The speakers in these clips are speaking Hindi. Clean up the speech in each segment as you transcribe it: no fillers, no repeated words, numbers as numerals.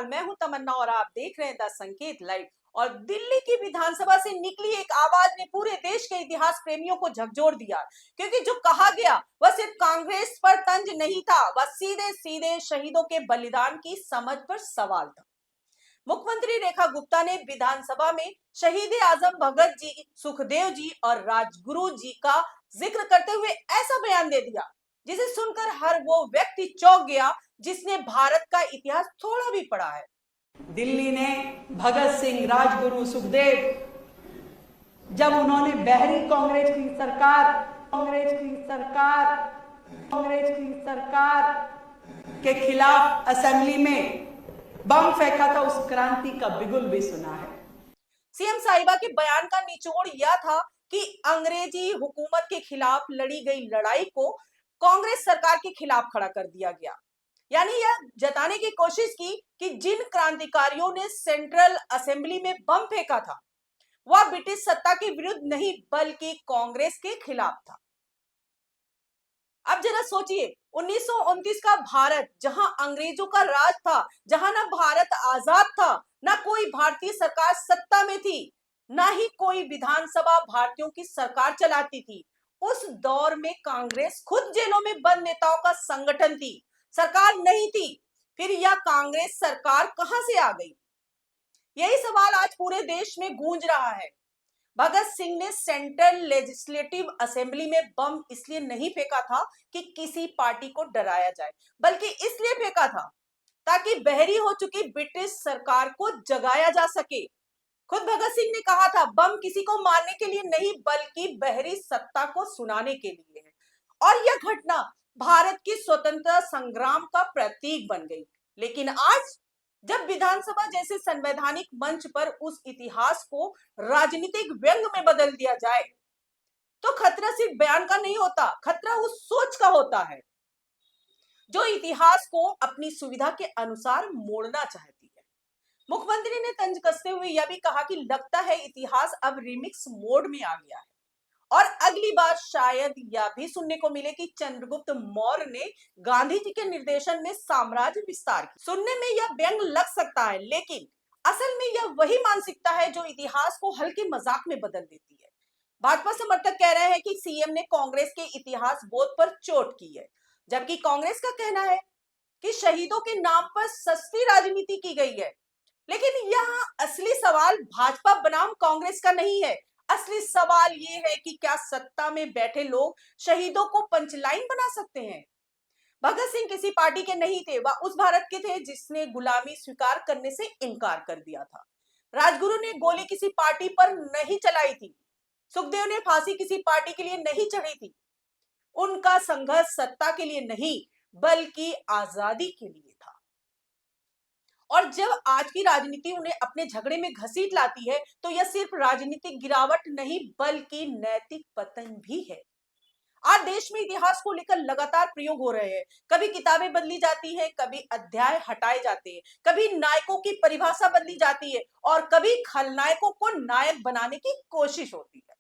नमस्कार, मैं हूं तमन्ना और आप देख रहे हैं द संकेत लाइव। और दिल्ली की विधानसभा से निकली एक आवाज ने पूरे देश के इतिहास प्रेमियों को झकझोर दिया, क्योंकि जो कहा गया वह सिर्फ कांग्रेस पर तंज नहीं था, वह सीधे सीधे शहीदों के बलिदान की समझ पर सवाल था। मुख्यमंत्री रेखा गुप्ता ने विधानसभा में शहीद आजम भगत जी, सुखदेव जी और राजगुरु जी का जिक्र करते हुए ऐसा बयान दे दिया जिसे सुनकर हर वो व्यक्ति चौंक गया जिसने भारत का इतिहास थोड़ा भी पढ़ा है। दिल्ली ने भगत सिंह, राजगुरु, सुखदेव, जब उन्होंने बहरी कांग्रेस की सरकार के खिलाफ असेंबली में बम फेंका था, उस क्रांति का बिगुल भी सुना है। सीएम साहिबा के बयान का निचोड़ यह था कि अंग्रेजी हुकूमत के खिलाफ लड़ी गई लड़ाई को कांग्रेस सरकार के खिलाफ खड़ा कर दिया गया। यानी यह जताने की कोशिश की कि जिन क्रांतिकारियों ने सेंट्रल असेंबली में बम फेंका था वह ब्रिटिश सत्ता के विरुद्ध नहीं बल्कि कांग्रेस के खिलाफ था। अब जरा सोचिए, 1929 का भारत, जहां अंग्रेजों का राज था, जहां ना भारत आजाद था, ना कोई भारतीय सरकार सत्ता में थी, ना ही कोई विधानसभा भारतीयों की सरकार चलाती थी। उस दौर में कांग्रेस खुद जेलों में बंद नेताओं का संगठन थी, सरकार नहीं थी। फिर यह कांग्रेस सरकार कहां से आ गई? यही सवाल आज पूरे देश में गूंज रहा है। भगत सिंह ने सेंट्रल लेजिस्लेटिव असेंबली में बम इसलिए नहीं फेंका था कि किसी पार्टी को डराया जाए, बल्कि इसलिए फेंका था ताकि बहरी हो चुकी ब्रिटिश सरकार को जगाया जा सके। खुद भगत सिंह ने कहा था, बम किसी को मारने के लिए नहीं बल्कि बहरी सत्ता को सुनाने के लिए है। और यह घटना भारत की स्वतंत्रता संग्राम का प्रतीक बन गई। लेकिन आज जब विधानसभा जैसे संवैधानिक मंच पर उस इतिहास को राजनीतिक व्यंग में बदल दिया जाए तो खतरा सिर्फ बयान का नहीं होता, खतरा उस सोच का होता है जो इतिहास को अपनी सुविधा के अनुसार मोड़ना चाहती है। मुख्यमंत्री ने तंज कसते हुए यह भी कहा कि लगता है इतिहास अब रिमिक्स मोड में आ गया है और अगली बार शायद यह भी सुनने को मिले कि चंद्रगुप्त मौर्य ने गांधी जी के निर्देशन में साम्राज्य विस्तार किया। सुनने में यह व्यंग लग सकता है, लेकिन असल में यह वही मानसिकता है जो इतिहास को हल्के मजाक में बदल देती है। भाजपा समर्थक कह रहे हैं कि सीएम ने कांग्रेस के इतिहास बोध पर चोट की है, जबकि कांग्रेस का कहना है कि शहीदों के नाम पर सस्ती राजनीति की गई है। लेकिन यहाँ असली सवाल भाजपा बनाम कांग्रेस का नहीं है। असली सवाल ये है कि क्या सत्ता में बैठे लोग शहीदों को पंचलाइन बना सकते हैं? भगत सिंह किसी पार्टी के नहीं थे, वह उस भारत के थे जिसने गुलामी स्वीकार करने से इनकार कर दिया था। राजगुरु ने गोली किसी पार्टी पर नहीं चलाई थी। सुखदेव ने फांसी किसी पार्टी के लिए नहीं चढ़ी थी। उनका संघर्ष सत्ता के लिए नहीं बल्कि आजादी के लिए था। और जब आज की राजनीति उन्हें अपने झगड़े में घसीट लाती है तो यह सिर्फ राजनीतिक गिरावट नहीं बल्कि नैतिक पतन भी है। आज देश में इतिहास को लेकर लगातार प्रयोग हो रहे हैं। कभी किताबें बदली जाती हैं, कभी अध्याय हटाए जाते हैं, कभी नायकों की परिभाषा बदली जाती है और कभी खलनायकों को नायक बनाने की कोशिश होती है।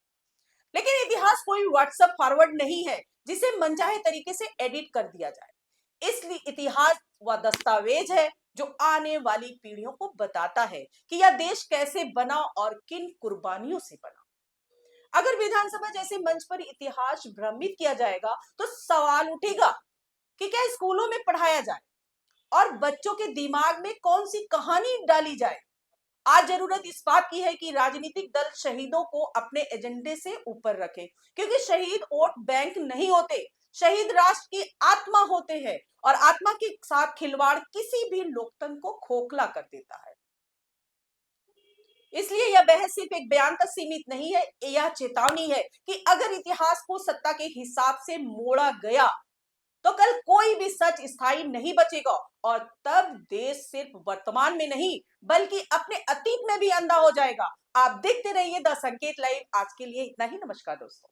लेकिन इतिहास कोई व्हाट्सएप फॉरवर्ड नहीं है जिसे मनचाहे तरीके से एडिट कर दिया जाए। इसलिए इतिहास वह दस्तावेज है जो आने वाली पीढ़ियों को बताता है कि यह देश कैसे बना और किन कुर्बानियों से बना। अगर विधानसभा जैसे मंच पर इतिहास भ्रमित किया जाएगा तो सवाल उठेगा कि क्या स्कूलों में पढ़ाया जाए और बच्चों के दिमाग में कौन सी कहानी डाली जाए। आज जरूरत इस बात की है कि राजनीतिक दल शहीदों को अपने एजेंडे से ऊपर रखें, क्योंकि शहीद वोट बैंक नहीं होते, शहीद राष्ट्र की आत्मा होते हैं और आत्मा के साथ खिलवाड़ किसी भी लोकतंत्र को खोखला कर देता है। इसलिए यह बहस सिर्फ एक बयान तक सीमित नहीं है, यह चेतावनी है कि अगर इतिहास को सत्ता के हिसाब से मोड़ा गया तो कल कोई भी सच स्थायी नहीं बचेगा और तब देश सिर्फ वर्तमान में नहीं बल्कि अपने अतीत में भी अंधा हो जाएगा। आप देखते रहिए द संकेत लाइव। आज के लिए इतना ही। नमस्कार दोस्तों।